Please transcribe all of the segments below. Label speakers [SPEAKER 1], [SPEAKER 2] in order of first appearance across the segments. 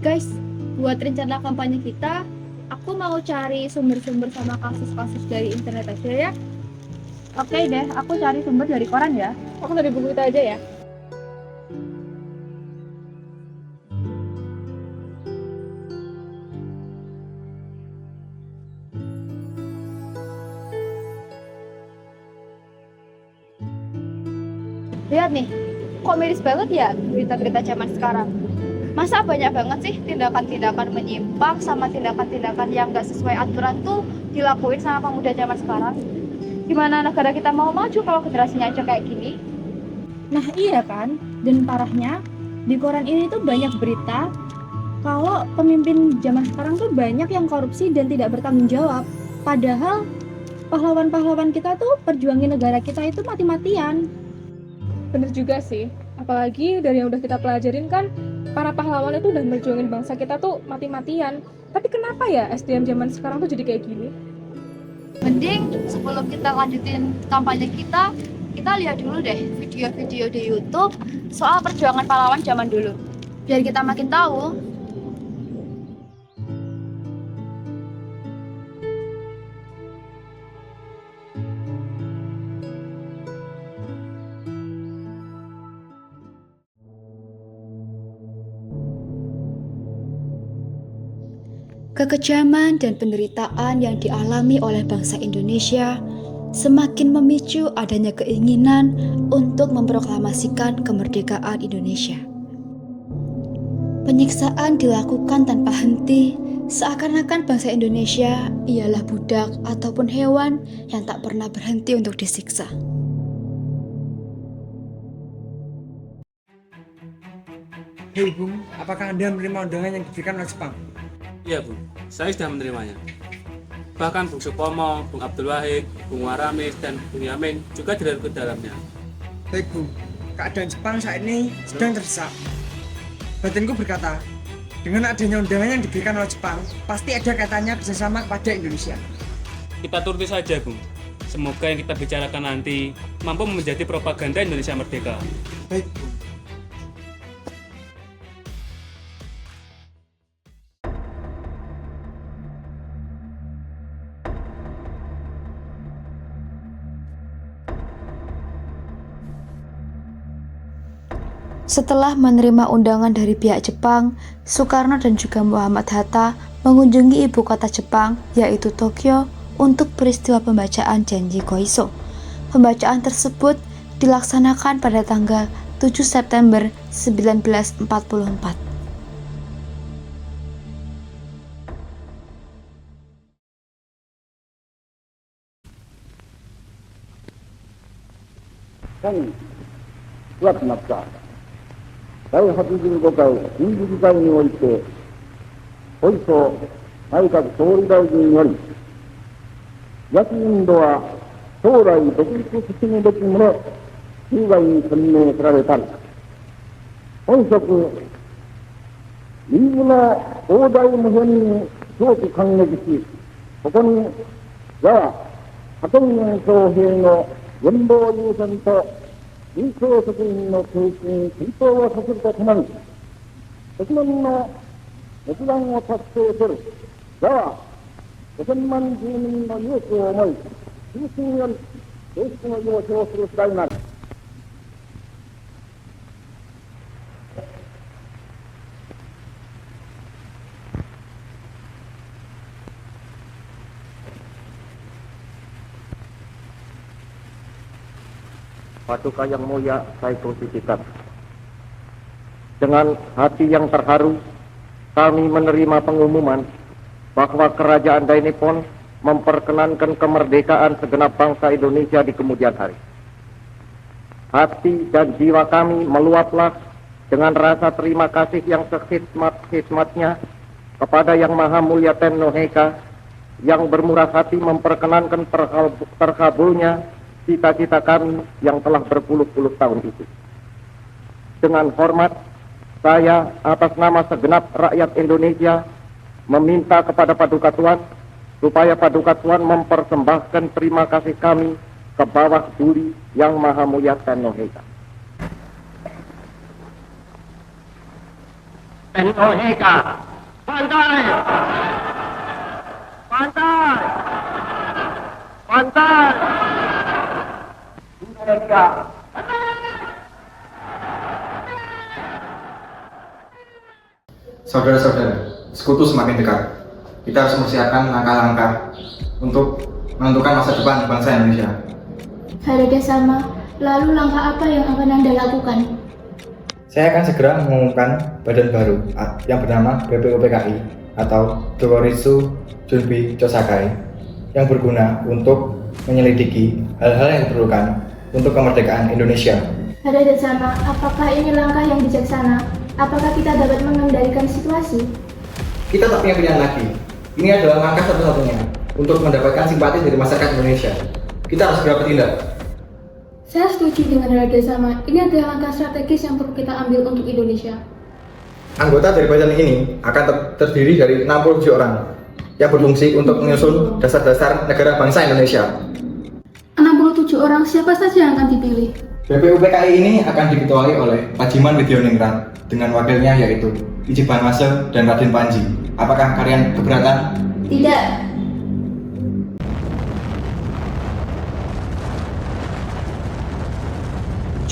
[SPEAKER 1] Guys, buat rencana kampanye kita, aku mau cari sumber-sumber sama kasus-kasus dari internet aja ya. Oke deh, aku cari sumber dari koran ya. Aku dari buku kita aja ya. Lihat nih, kok miris banget ya berita-berita zaman sekarang. Masa banyak banget sih tindakan-tindakan menyimpang sama tindakan-tindakan yang gak sesuai aturan tuh dilakuin sama pemuda zaman sekarang. Gimana negara kita mau maju kalau generasinya aja kayak gini? Nah iya kan, dan parahnya di koran ini tuh banyak berita kalau pemimpin zaman sekarang tuh banyak yang korupsi dan tidak bertanggung jawab. Padahal pahlawan-pahlawan kita tuh perjuangin negara kita itu mati-matian.
[SPEAKER 2] Bener juga sih, apalagi dari yang udah kita pelajarin kan, para pahlawan itu udah merjuangin bangsa kita tuh mati-matian. Tapi kenapa ya SDM zaman sekarang tuh jadi kayak gini?
[SPEAKER 1] Mending sebelum kita lanjutin kampanye kita lihat dulu deh video-video di YouTube soal perjuangan pahlawan zaman dulu. Biar kita makin tahu.
[SPEAKER 3] Kekejaman dan penderitaan yang dialami oleh bangsa Indonesia semakin memicu adanya keinginan untuk memproklamasikan kemerdekaan Indonesia. Penyiksaan dilakukan tanpa henti, seakan-akan bangsa Indonesia ialah budak ataupun hewan yang tak pernah berhenti untuk disiksa.
[SPEAKER 4] Hei Bung, apakah Anda menerima undangan yang diberikan oleh Jepang?
[SPEAKER 5] Iya Bu, saya sudah menerimanya. Bahkan Bung Supomo, Bung Abdul Wahid, Bung Waramis, dan Bung Yamin juga dirangkut dalamnya.
[SPEAKER 4] Baik Bung, keadaan Jepang saat ini sedang terdesak. Batinku berkata, dengan adanya undangan yang diberikan oleh Jepang, pasti ada kaitannya kerjasama kepada Indonesia.
[SPEAKER 5] Kita turuti saja Bung. Semoga yang kita bicarakan nanti mampu menjadi propaganda Indonesia Merdeka.
[SPEAKER 4] Baik Bung.
[SPEAKER 3] Setelah menerima undangan dari pihak Jepang, Soekarno dan juga Muhammad Hatta mengunjungi ibu kota Jepang, yaitu Tokyo, untuk peristiwa pembacaan Janji Koiso. Pembacaan tersebut dilaksanakan pada tanggal 7 September 1944.
[SPEAKER 6] 本9月になった第85回臨時議会において、小磯内閣総理大臣により、安インドは将来独立進むべき旨、中外に宣明せられたり、本職、リーグの大大無変に強く感激し、ここに我が派遣員徴兵の現場優先と臨床職員の経験検討をさせるとともに、国民の熱願を達成する我が5000万住民の勇気を思い、中心より正式の要請をする次第なり。Paduka yang mulia Saiful Sidikat, dengan hati yang terharu kami menerima pengumuman bahwa Kerajaan Dainippon memperkenankan kemerdekaan segenap bangsa Indonesia di kemudian hari. Hati dan jiwa kami meluaplah dengan rasa terima kasih yang sekhidmat-khidmatnya kepada Yang Maha Mulia Tenno Heika yang bermurah hati memperkenankan terkabulnya cita-cita kami yang telah berpuluh-puluh tahun itu. Dengan hormat, saya atas nama segenap rakyat Indonesia meminta kepada Paduka Tuan supaya Paduka Tuan mempersembahkan terima kasih kami ke bawah duli Yang Maha Mulia Tenno Heika. Ennoheka. Pantai! Pantai! Pantai! Ennoheka.
[SPEAKER 7] Saudara-saudara, sekutu semakin dekat. Kita harus mempersiapkan langkah-langkah untuk menentukan masa depan bangsa Indonesia.
[SPEAKER 8] Hari sama, lalu langkah apa yang akan Anda lakukan?
[SPEAKER 7] Saya akan segera mengumumkan badan baru yang bernama BPUPKI atau Dokoritsu Junbi Chosakai yang berguna untuk menyelidiki hal-hal yang diperlukan untuk kemerdekaan Indonesia.
[SPEAKER 8] Pada sama, apakah ini langkah yang bijaksana? Apakah kita dapat mengendalikan situasi?
[SPEAKER 7] Kita tak punya pilihan lagi. Ini adalah langkah satu-satunya untuk mendapatkan simpati dari masyarakat Indonesia. Kita harus segera bertindak.
[SPEAKER 8] Saya setuju dengan Raja Sama. Ini adalah langkah strategis yang perlu kita ambil untuk Indonesia.
[SPEAKER 7] Anggota dari badan ini akan terdiri dari 67 orang yang berfungsi untuk menyusun dasar-dasar negara bangsa Indonesia.
[SPEAKER 8] 67 orang, siapa saja yang akan dipilih?
[SPEAKER 7] BPUPKI ini akan diketuai oleh Pajiman Widyoningrat dengan wakilnya yaitu Iji Banwase dan Raden Panji. Apakah kalian keberatan?
[SPEAKER 8] Tidak.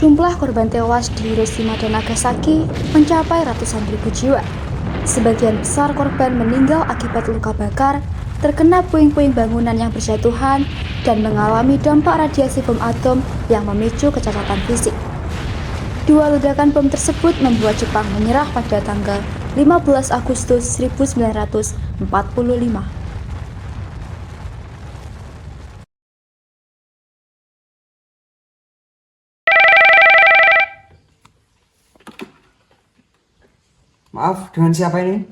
[SPEAKER 3] Jumlah korban tewas di Hiroshima dan Nagasaki mencapai ratusan ribu jiwa. Sebagian besar korban meninggal akibat luka bakar, terkena puing-puing bangunan yang berjatuhan, dan mengalami dampak radiasi bom atom yang memicu kecacatan fisik. Dua ledakan bom tersebut membuat Jepang menyerah pada tanggal 15 Agustus 1945.
[SPEAKER 4] Maaf, dengan siapa ini?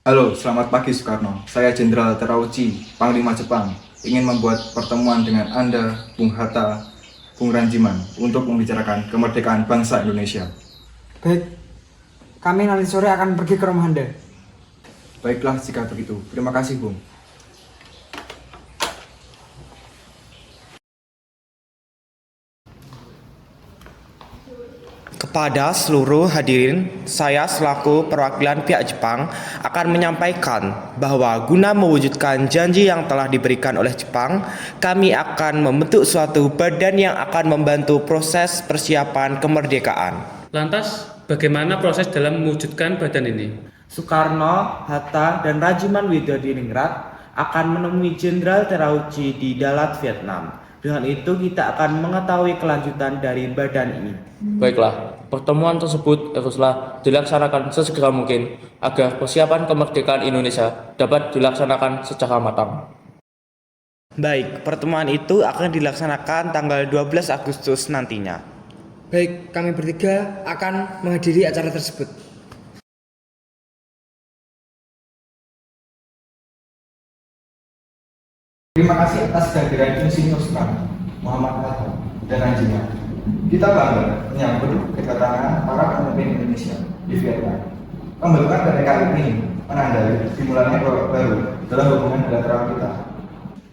[SPEAKER 7] Halo, selamat pagi Soekarno. Saya Jenderal Terauchi, Panglima Jepang, ingin membuat pertemuan dengan Anda, Bung Hatta, Bung Ranjiman, untuk membicarakan kemerdekaan bangsa Indonesia.
[SPEAKER 4] Baik, kami nanti sore akan pergi ke rumah Anda.
[SPEAKER 7] Baiklah jika begitu. Terima kasih, Bung.
[SPEAKER 9] Kepada seluruh hadirin, saya selaku perwakilan pihak Jepang akan menyampaikan bahwa guna mewujudkan janji yang telah diberikan oleh Jepang, kami akan membentuk suatu badan yang akan membantu proses persiapan kemerdekaan.
[SPEAKER 5] Lantas, bagaimana proses dalam mewujudkan badan ini?
[SPEAKER 10] Soekarno, Hatta, dan Rajiman Widyoningrat akan menemui Jenderal Terauchi di Dalat, Vietnam. Dengan itu kita akan mengetahui kelanjutan dari badan ini.
[SPEAKER 5] Baiklah, pertemuan tersebut haruslah dilaksanakan sesegera mungkin agar persiapan kemerdekaan Indonesia dapat dilaksanakan secara matang.
[SPEAKER 10] Baik, pertemuan itu akan dilaksanakan tanggal 12 Agustus nantinya.
[SPEAKER 4] Baik, kami bertiga akan menghadiri acara tersebut.
[SPEAKER 7] Terima kasih atas kehadiran Insinyur Soekarno, Muhammad Hatta, dan Ranjiman. Kita bangga menyambut kedatangan para pemimpin Indonesia di Vietnam. Pembentukan kemerdekaan ini menandai dimulainya babak baru dalam hubungan bilateral kita.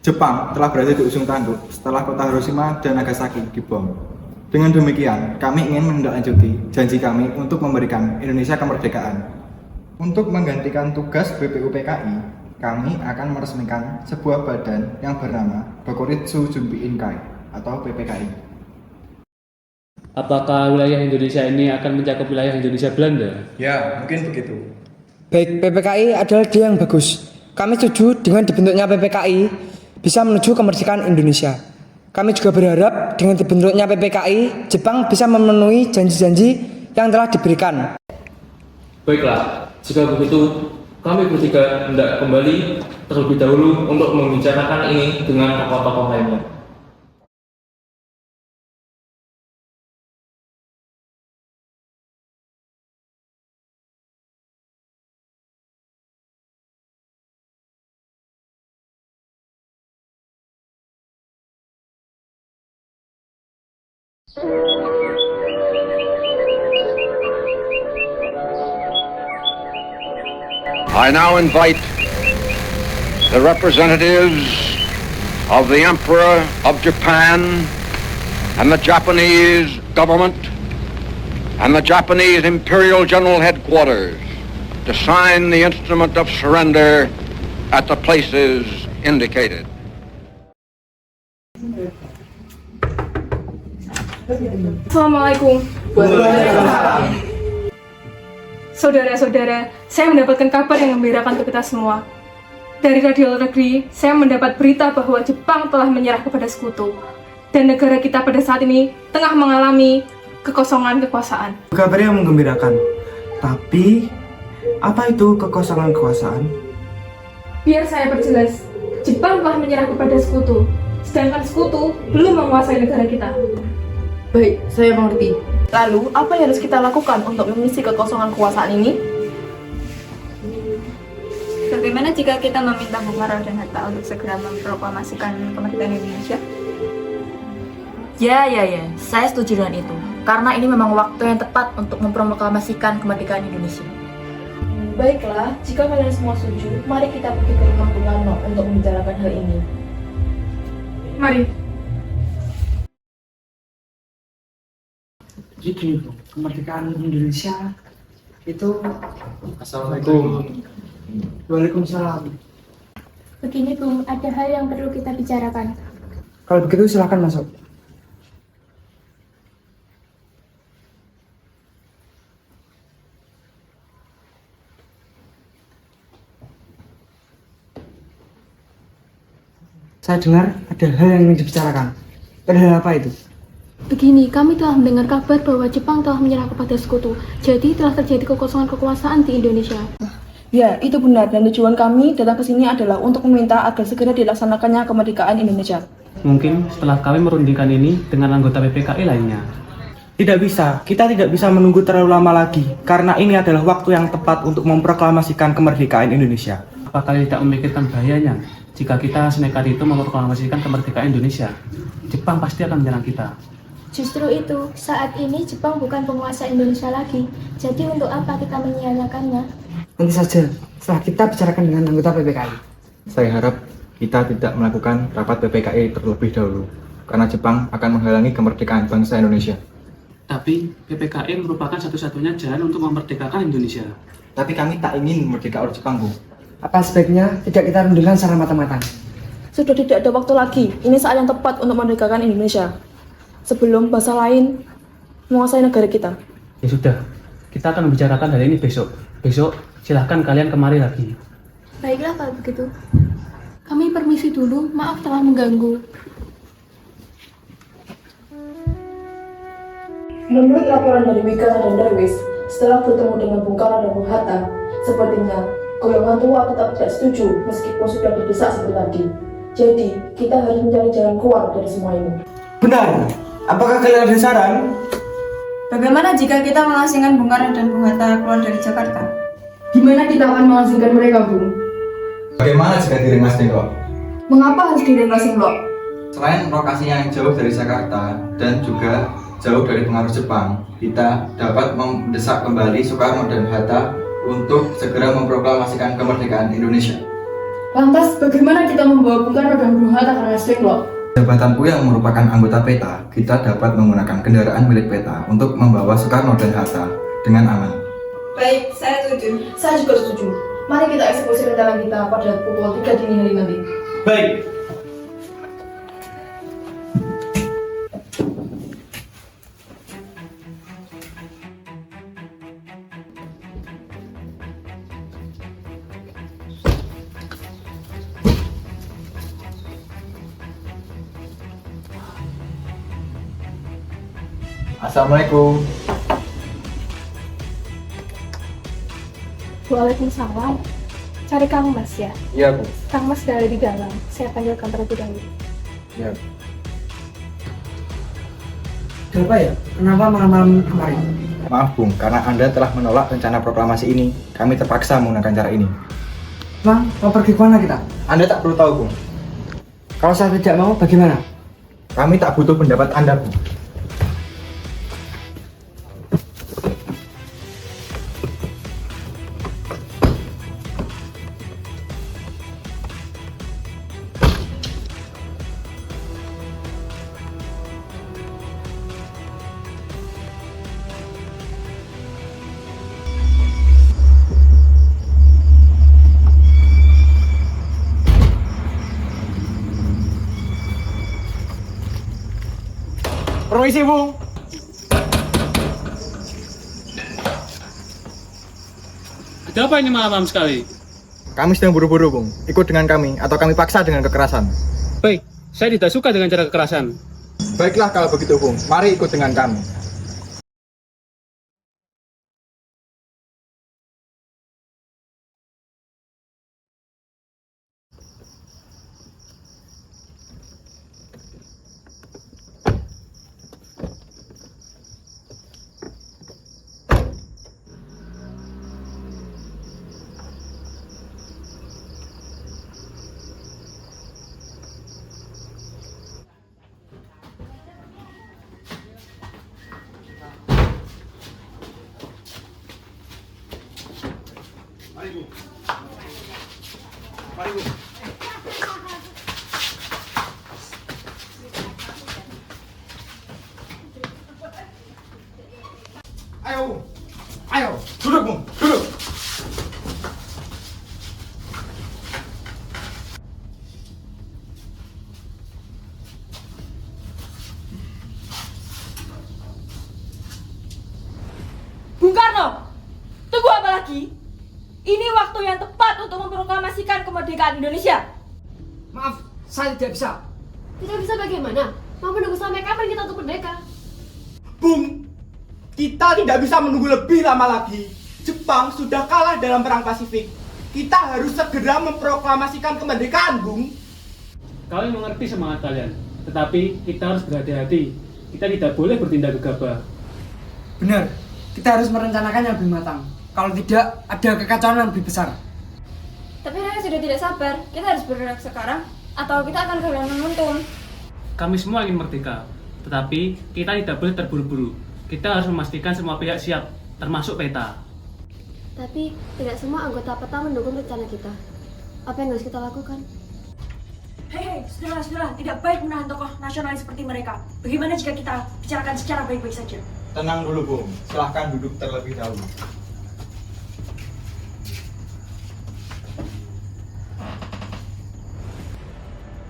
[SPEAKER 7] Jepang telah berada di ujung tanduk setelah kota Hiroshima dan Nagasaki dibom. Dengan demikian, kami ingin menindaklanjuti janji kami untuk memberikan Indonesia kemerdekaan. Untuk menggantikan tugas BPUPKI, kami akan meresmikan sebuah badan yang bernama Dokoritsu Junbi Inkai atau BPKI.
[SPEAKER 5] Apakah wilayah Indonesia ini akan mencakup wilayah Indonesia Belanda?
[SPEAKER 7] Ya, mungkin begitu.
[SPEAKER 11] Baik, PPKI adalah ide yang bagus. Kami setuju dengan dibentuknya PPKI bisa menuju kemerdekaan Indonesia. Kami juga berharap dengan dibentuknya PPKI, Jepang bisa memenuhi janji-janji yang telah diberikan.
[SPEAKER 5] Baiklah, jika begitu, kami bertiga hendak kembali terlebih dahulu untuk membicarakan ini dengan tokoh-tokoh lainnya.
[SPEAKER 6] I now invite the representatives of the Emperor of Japan and the Japanese government and the Japanese Imperial General Headquarters to sign the instrument of surrender at the places indicated.
[SPEAKER 2] Assalamualaikum. Saudara-saudara, saya mendapatkan kabar yang membirakan untuk kita semua. Dari radio luar negeri, saya mendapat berita bahwa Jepang telah menyerah kepada sekutu. Dan negara kita pada saat ini tengah mengalami kekosongan kekuasaan.
[SPEAKER 7] Kabar yang menggembirakan. Tapi, apa itu kekosongan kekuasaan?
[SPEAKER 2] Biar saya perjelas, Jepang telah menyerah kepada sekutu, sedangkan sekutu belum menguasai negara kita.
[SPEAKER 12] Baik, saya mengerti. Lalu, apa yang harus kita lakukan untuk mengisi kekosongan kekuasaan ini?
[SPEAKER 1] Bagaimana jika kita meminta Bung Karno dan Hatta untuk segera memproklamasikan kemerdekaan Indonesia?
[SPEAKER 12] Ya, saya setuju dengan itu. Karena ini memang waktu yang tepat untuk memproklamasikan kemerdekaan Indonesia.
[SPEAKER 8] Baiklah, jika kalian semua setuju, mari kita pergi ke rumah Bung Karno untuk membicarakan hal ini.
[SPEAKER 2] Mari.
[SPEAKER 11] Jadi kemerdekaan Indonesia itu.
[SPEAKER 7] Assalamualaikum.
[SPEAKER 11] Waalaikumsalam.
[SPEAKER 8] Begini Bung, ada hal yang perlu kita bicarakan.
[SPEAKER 11] Kalau begitu silakan masuk. Saya dengar ada hal yang ingin dibicarakan. Ada hal apa itu?
[SPEAKER 8] Begini, kami telah mendengar kabar bahwa Jepang telah menyerah kepada sekutu. Jadi telah terjadi kekosongan kekuasaan di Indonesia.
[SPEAKER 12] Ya, itu benar. Dan tujuan kami datang ke sini adalah untuk meminta agar segera dilaksanakannya kemerdekaan Indonesia.
[SPEAKER 13] Mungkin setelah kami merundingkan ini dengan anggota PPKI lainnya.
[SPEAKER 10] Tidak bisa, kita tidak bisa menunggu terlalu lama lagi, karena ini adalah waktu yang tepat untuk memproklamasikan kemerdekaan Indonesia.
[SPEAKER 13] Apa kalian tidak memikirkan bahayanya jika kita senekat itu memproklamasikan kemerdekaan Indonesia? Jepang pasti akan menyerang kita.
[SPEAKER 8] Justru itu, saat ini Jepang bukan penguasa Indonesia lagi. Jadi untuk apa kita menyia-nyiakannya?
[SPEAKER 11] Nanti saja, setelah kita bicarakan dengan anggota PPKI.
[SPEAKER 7] Saya harap kita tidak melakukan rapat PPKI terlebih dahulu, karena Jepang akan menghalangi kemerdekaan bangsa Indonesia.
[SPEAKER 13] Tapi PPKI merupakan satu-satunya jalan untuk memerdekakan Indonesia.
[SPEAKER 7] Tapi kami tak ingin merdeka oleh Jepang, Bu.
[SPEAKER 11] Apa sebaiknya tidak kita rundingkan secara matang-matang?
[SPEAKER 12] Sudah tidak ada waktu lagi. Ini saat yang tepat untuk memerdekakan Indonesia. Sebelum bangsa lain menguasai negara kita.
[SPEAKER 13] Ya sudah, kita akan membicarakan hal ini besok. Besok silahkan kalian kemari lagi.
[SPEAKER 8] Baiklah kalau begitu. Kami permisi dulu, maaf telah mengganggu.
[SPEAKER 12] Menurut laporan dari Mega dan Darwis, setelah bertemu dengan Bung Karno dan Bung Hatta, sepertinya golongan tua tetap tidak setuju meskipun sudah berdesak seperti tadi. Jadi, kita harus mencari jalan keluar dari semua ini.
[SPEAKER 7] Benar. Apakah kalian ada saran?
[SPEAKER 1] Bagaimana jika kita mengasingkan Bung Karno dan Bung Hatta keluar dari Jakarta?
[SPEAKER 12] Gimana kita akan mengasingkan mereka, Bung?
[SPEAKER 7] Bagaimana jika direngas Tenggok?
[SPEAKER 12] Mengapa harus direngasing, Lok?
[SPEAKER 7] Selain lokasi yang jauh dari Jakarta dan juga jauh dari pengaruh Jepang, kita dapat mendesak kembali Soekarno dan Hatta untuk segera memproklamasikan kemerdekaan Indonesia.
[SPEAKER 12] Lantas, bagaimana kita membawa Bung Karno dan Bung Hatta ke Rengasling, Lok?
[SPEAKER 7] Jabatanku yang merupakan anggota PETA, kita dapat menggunakan kendaraan milik PETA untuk membawa Soekarno dan Hatta dengan aman.
[SPEAKER 1] Baik, saya setuju.
[SPEAKER 12] Saya juga setuju. Mari kita eksekusi rencana kita pada pukul 3 dini hari nanti.
[SPEAKER 10] Baik.
[SPEAKER 7] Assalamualaikum.
[SPEAKER 2] Waalaikumsalam. Cari Kang Mas ya?
[SPEAKER 7] Iya, Bu.
[SPEAKER 2] Kang Mas sudah ada di dalam. Saya panggilkan terlebih dahulu.
[SPEAKER 7] Iya.
[SPEAKER 11] Kenapa ya? Kenapa malam-malam kemarin?
[SPEAKER 7] Maaf, Bung, karena Anda telah menolak rencana proklamasi ini. Kami terpaksa menggunakan cara ini.
[SPEAKER 11] Bang, mau pergi kemana kita?
[SPEAKER 7] Anda tak perlu tahu, Bung.
[SPEAKER 11] Kalau saya tidak mau, bagaimana?
[SPEAKER 7] Kami tak butuh pendapat Anda, Bung.
[SPEAKER 11] Permisi, Bung.
[SPEAKER 13] Ada apa ini malam-malam sekali?
[SPEAKER 7] Kami sedang buru-buru, Bung. Ikut dengan kami atau kami paksa dengan kekerasan.
[SPEAKER 13] Baik, saya tidak suka dengan cara kekerasan.
[SPEAKER 7] Baiklah kalau begitu, Bung. Mari ikut dengan kami. Ayo, ayo, duduk, Bung, duduk.
[SPEAKER 14] Bung Karno, tunggu apa lagi? Ini waktu yang tepat untuk memproklamasikan kemerdekaan Indonesia.
[SPEAKER 11] Maaf, saya tidak bisa.
[SPEAKER 8] Tidak bisa bagaimana? Mau menunggu sampai kapan kita untuk merdeka?
[SPEAKER 10] Bung, kita tidak bisa menunggu lebih lama lagi. Jepang sudah kalah dalam perang Pasifik. Kita harus segera memproklamasikan kemerdekaan, Bung.
[SPEAKER 13] Kami mengerti semangat kalian, tetapi kita harus berhati-hati. Kita tidak boleh bertindak gegabah.
[SPEAKER 11] Benar, kita harus merencanakan yang lebih matang. Kalau tidak, ada kekacauan yang lebih besar.
[SPEAKER 8] Tapi rakyat sudah tidak sabar. Kita harus bergerak sekarang atau kita akan kehilangan momentum.
[SPEAKER 13] Kami semua ingin merdeka, tetapi kita tidak boleh terburu-buru. Kita harus memastikan semua pihak siap, termasuk PETA.
[SPEAKER 8] Tapi tidak semua anggota PETA mendukung rencana kita. Apa yang harus kita lakukan?
[SPEAKER 14] Hei, saudara-saudara, tidak baik menahan tokoh nasionalis seperti mereka. Bagaimana jika kita bicarakan secara baik-baik saja?
[SPEAKER 7] Tenang dulu, Bung. Silahkan duduk terlebih dahulu.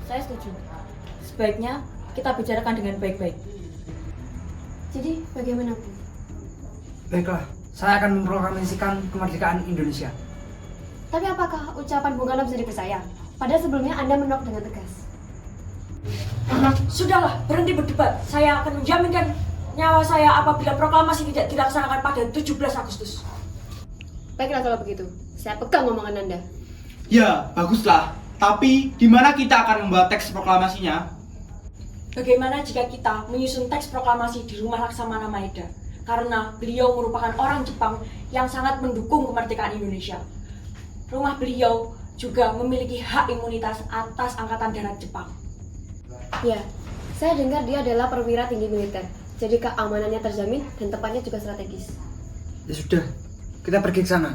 [SPEAKER 14] Saya setuju. Sebaiknya kita bicarakan dengan baik-baik.
[SPEAKER 8] Jadi bagaimana, Bu?
[SPEAKER 11] Baiklah, saya akan memproklamasikan kemerdekaan Indonesia.
[SPEAKER 8] Tapi apakah ucapan Bung Karno bisa dipercaya? Padahal sebelumnya Anda menolak dengan tegas.
[SPEAKER 14] Sudahlah, berhenti berdebat. Saya akan menjaminkan nyawa saya apabila proklamasi tidak dilaksanakan pada 17 Agustus.
[SPEAKER 8] Baiklah kalau begitu, saya pegang omongan Anda.
[SPEAKER 10] Ya, baguslah. Tapi, di mana kita akan membuat teks proklamasinya?
[SPEAKER 14] Bagaimana jika kita menyusun teks proklamasi di rumah Laksamana Maeda? Karena beliau merupakan orang Jepang yang sangat mendukung kemerdekaan Indonesia. Rumah beliau juga memiliki hak imunitas atas Angkatan Darat Jepang.
[SPEAKER 8] Ya, saya dengar dia adalah perwira tinggi militer. Jadi keamanannya terjamin dan tempatnya juga strategis.
[SPEAKER 11] Ya sudah, kita pergi ke sana.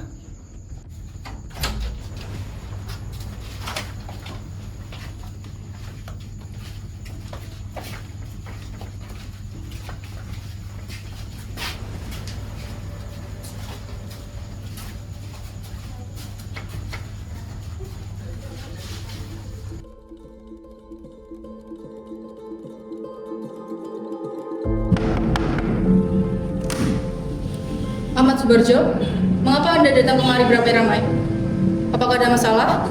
[SPEAKER 15] Ahmad Subarjo, mengapa Anda datang kemari beramai-ramai? Apakah ada masalah?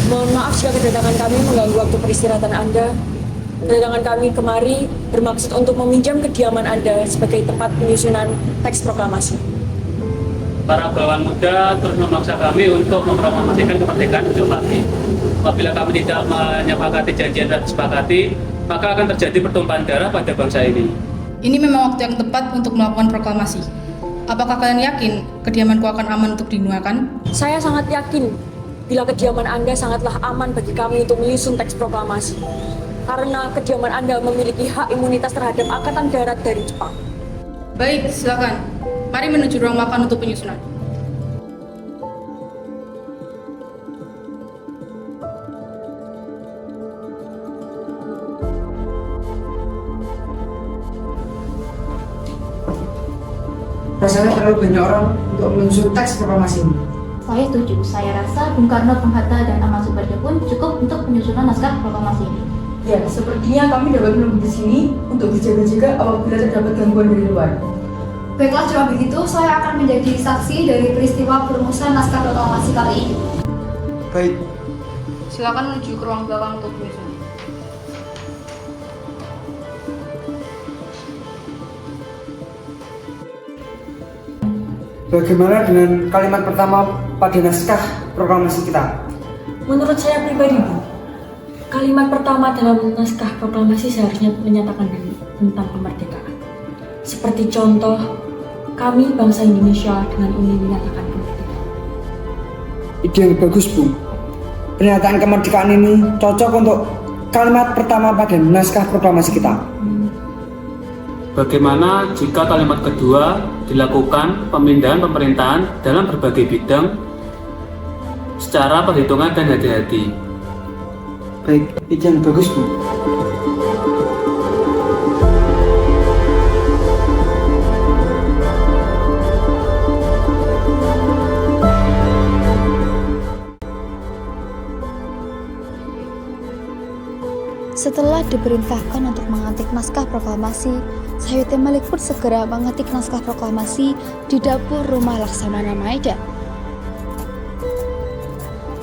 [SPEAKER 14] Mohon maaf jika kedatangan kami mengganggu waktu peristirahatan Anda. Kedatangan kami kemari bermaksud untuk meminjam kediaman Anda sebagai tempat penyusunan teks proklamasi.
[SPEAKER 13] Para bawahan muda terus memaksa kami untuk memproklamasikan kemerdekaan Indonesia. Apabila kami tidak menyepakati janji yang telah disepakati, maka akan terjadi pertumpahan darah pada bangsa ini.
[SPEAKER 15] Ini memang waktu yang tepat untuk melakukan proklamasi. Apakah kalian yakin kediamanku akan aman untuk digunakan?
[SPEAKER 14] Saya sangat yakin bila kediaman Anda sangatlah aman bagi kami untuk menyusun teks proklamasi. Karena kediaman Anda memiliki hak imunitas terhadap Angkatan Darat dari Jepang.
[SPEAKER 15] Baik, silakan. Mari menuju ruang makan untuk penyusunan.
[SPEAKER 11] Rasanya terlalu banyak orang untuk menyusun teks proklamasi ini.
[SPEAKER 16] Saya setuju. Saya rasa Bung Karno, Bung Hatta, dan Ahmad Subarjo pun cukup untuk penyusunan naskah proklamasi ini.
[SPEAKER 12] Ya, sepertinya kami dapat menunggu di sini untuk berjaga-jaga apabila terdapat gangguan dari luar.
[SPEAKER 1] Baiklah, jika begitu, saya akan menjadi saksi dari peristiwa perumusan naskah proklamasi kali ini.
[SPEAKER 11] Baik.
[SPEAKER 15] Silakan menuju ke ruang belakang untuk menyusun.
[SPEAKER 11] Bagaimana dengan kalimat pertama pada naskah proklamasi kita?
[SPEAKER 14] Menurut saya pribadi, Bu, kalimat pertama dalam naskah proklamasi seharusnya menyatakan tentang kemerdekaan. Seperti contoh, kami bangsa Indonesia dengan ini menyatakan kemerdekaan.
[SPEAKER 11] Ide yang bagus, Bu. Pernyataan kemerdekaan ini cocok untuk kalimat pertama pada naskah proklamasi kita.
[SPEAKER 13] Bagaimana jika kalimat kedua dilakukan pemindahan pemerintahan dalam berbagai bidang secara perhitungan dan hati-hati?
[SPEAKER 11] Baik, ide yang bagus, Bu.
[SPEAKER 3] Setelah diperintahkan untuk mengetik naskah proklamasi, Sayuti Malik pun segera mengetik naskah proklamasi di dapur rumah Laksamana Maeda.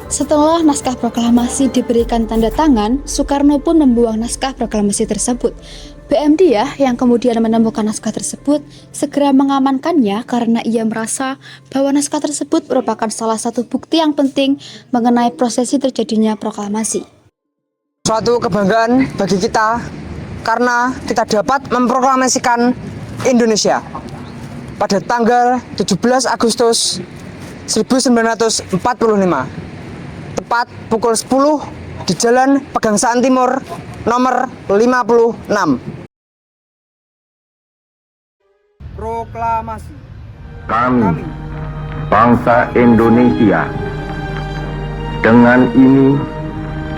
[SPEAKER 3] Setelah naskah proklamasi diberikan tanda tangan, Soekarno pun membuang naskah proklamasi tersebut. BM Diah yang kemudian menemukan naskah tersebut segera mengamankannya karena ia merasa bahwa naskah tersebut merupakan salah satu bukti yang penting mengenai prosesi terjadinya proklamasi.
[SPEAKER 11] Suatu kebanggaan bagi kita karena kita dapat memproklamasikan Indonesia pada tanggal 17 Agustus 1945 tepat pukul 10 di Jalan Pegangsaan Timur nomor 56.
[SPEAKER 4] Proklamasi.
[SPEAKER 6] Kami, bangsa Indonesia, dengan ini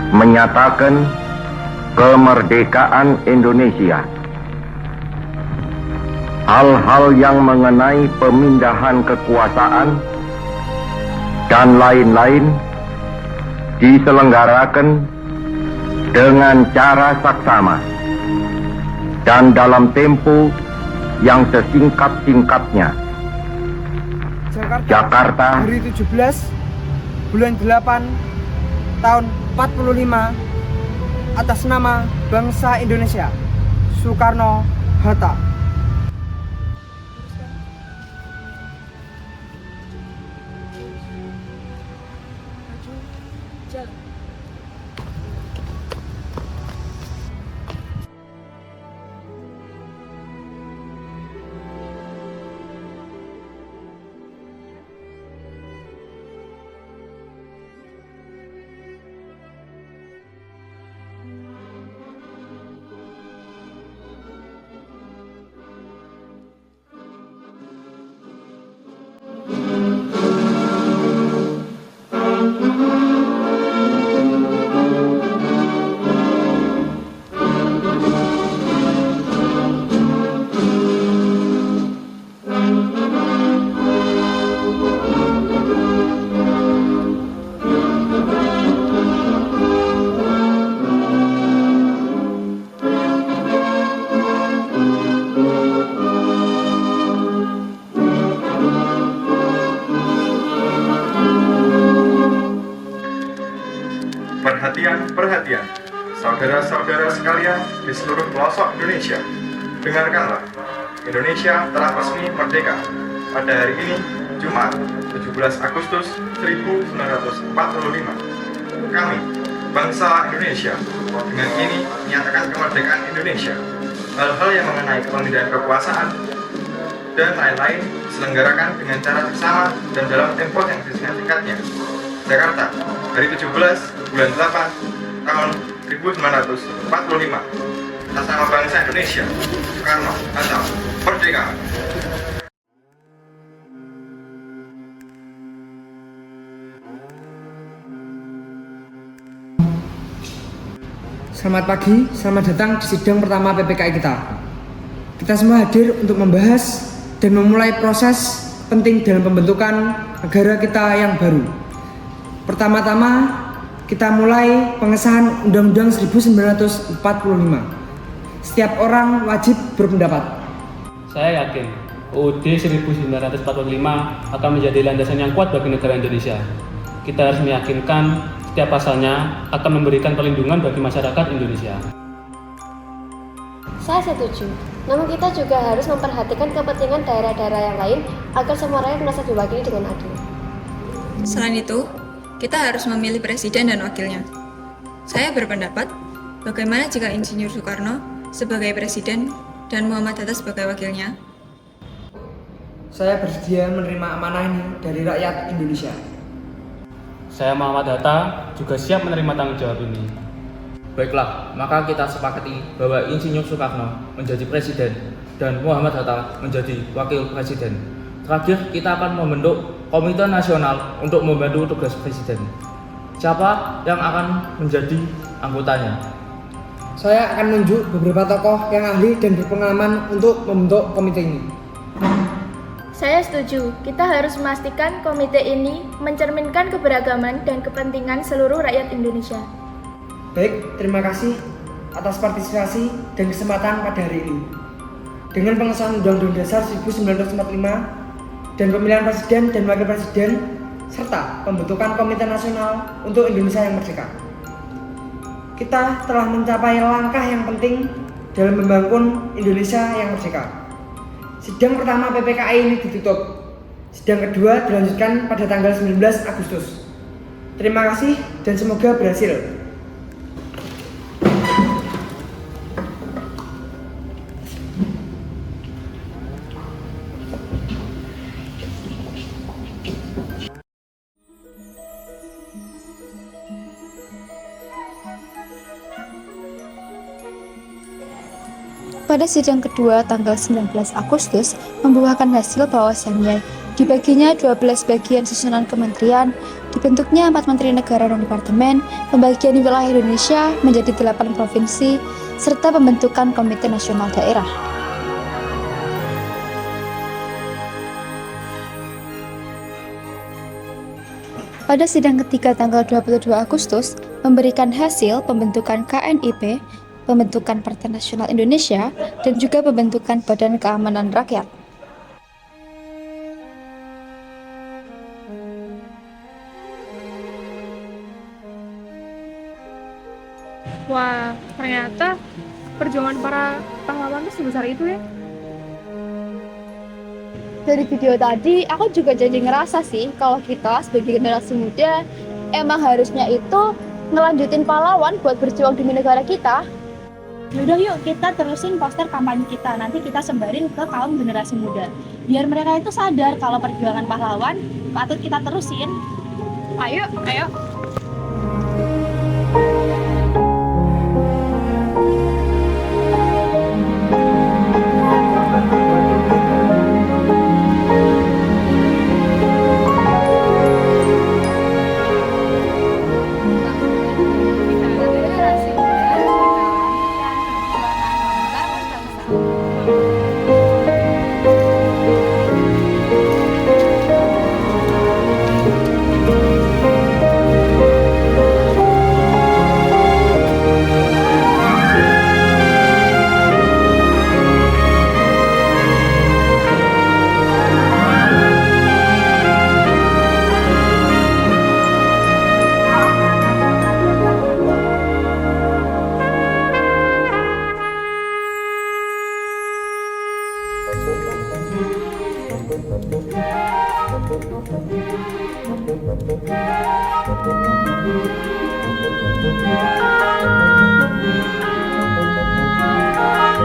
[SPEAKER 6] menyatakan kemerdekaan Indonesia. Hal-hal yang mengenai pemindahan kekuasaan dan lain-lain diselenggarakan dengan cara saksama dan dalam tempo yang sesingkat-singkatnya. Jakarta,
[SPEAKER 11] hari 17 bulan 8 tahun 45 atas nama bangsa Indonesia, Soekarno-Hatta.
[SPEAKER 7] Perhatian, saudara-saudara sekalian di seluruh pelosok Indonesia. Dengarkanlah, Indonesia telah resmi merdeka pada hari ini, Jumat, 17 Agustus 1945. Kami, bangsa Indonesia, dengan ini menyatakan kemerdekaan Indonesia. Hal-hal yang mengenai pemindahan kekuasaan dan lain-lain diselenggarakan dengan cara bersama dan dalam tempo yang sesingkat-singkatnya. Jakarta, hari 17 bulan 8 tahun 1945 atas nama bangsa Indonesia, Soekarno-Hatta, merdeka.
[SPEAKER 11] Selamat pagi, selamat datang di sidang pertama PPKI kita. Kita semua hadir untuk membahas dan memulai proses penting dalam pembentukan negara kita yang baru. Pertama-tama, kita mulai pengesahan Undang-Undang 1945. Setiap orang wajib berpendapat.
[SPEAKER 13] Saya yakin UUD 1945 akan menjadi landasan yang kuat bagi negara Indonesia. Kita harus meyakinkan setiap pasalnya akan memberikan perlindungan bagi masyarakat Indonesia.
[SPEAKER 16] Saya setuju, namun kita juga harus memperhatikan kepentingan daerah-daerah yang lain agar semua rakyat merasa diwakili dengan adil.
[SPEAKER 17] Selain itu, kita harus memilih presiden dan wakilnya. Saya berpendapat, bagaimana jika Insinyur Soekarno sebagai presiden dan Muhammad Hatta sebagai wakilnya?
[SPEAKER 11] Saya bersedia menerima amanah ini dari rakyat Indonesia.
[SPEAKER 13] Saya Muhammad Hatta juga siap menerima tanggung jawab ini.
[SPEAKER 5] Baiklah, maka kita sepakati bahwa Insinyur Soekarno menjadi presiden dan Muhammad Hatta menjadi wakil presiden. Terakhir, kita akan membentuk Komite Nasional untuk membantu tugas presiden. Siapa yang akan menjadi anggotanya?
[SPEAKER 11] Saya akan menunjuk beberapa tokoh yang ahli dan berpengalaman untuk membentuk komite ini.
[SPEAKER 18] Saya setuju, kita harus memastikan komite ini mencerminkan keberagaman dan kepentingan seluruh rakyat Indonesia.
[SPEAKER 11] Baik, terima kasih atas partisipasi dan kesempatan pada hari ini. Dengan pengesahan Undang-Undang Dasar 1945 dan pemilihan presiden dan wakil presiden, serta pembentukan Komite Nasional untuk Indonesia yang Merdeka, kita telah mencapai langkah yang penting dalam membangun Indonesia yang merdeka. Sidang pertama PPKI ini ditutup. Sidang kedua dilanjutkan pada tanggal 19 Agustus. Terima kasih dan semoga berhasil.
[SPEAKER 3] Pada sidang kedua tanggal 19 Agustus membuahkan hasil bahwasannya dibaginya 12 bagian susunan kementerian, dibentuknya 4 menteri negara dan departemen, pembagian wilayah Indonesia menjadi 8 provinsi, serta pembentukan Komite Nasional Daerah. Pada sidang ketiga tanggal 22 Agustus memberikan hasil pembentukan KNIP, pembentukan Partai Nasional Indonesia, dan juga pembentukan Badan Keamanan Rakyat.
[SPEAKER 2] Wah, ternyata perjuangan para pahlawan itu sebesar itu ya.
[SPEAKER 1] Dari video tadi, aku juga jadi ngerasa sih kalau kita sebagai generasi muda emang harusnya itu ngelanjutin pahlawan buat berjuang demi negara kita.
[SPEAKER 19] Yaudah yuk kita terusin poster kampanye kita, nanti kita sebarin ke kaum generasi muda biar mereka itu sadar kalau perjuangan pahlawan patut kita terusin.
[SPEAKER 2] Ayo.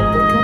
[SPEAKER 6] Thank you.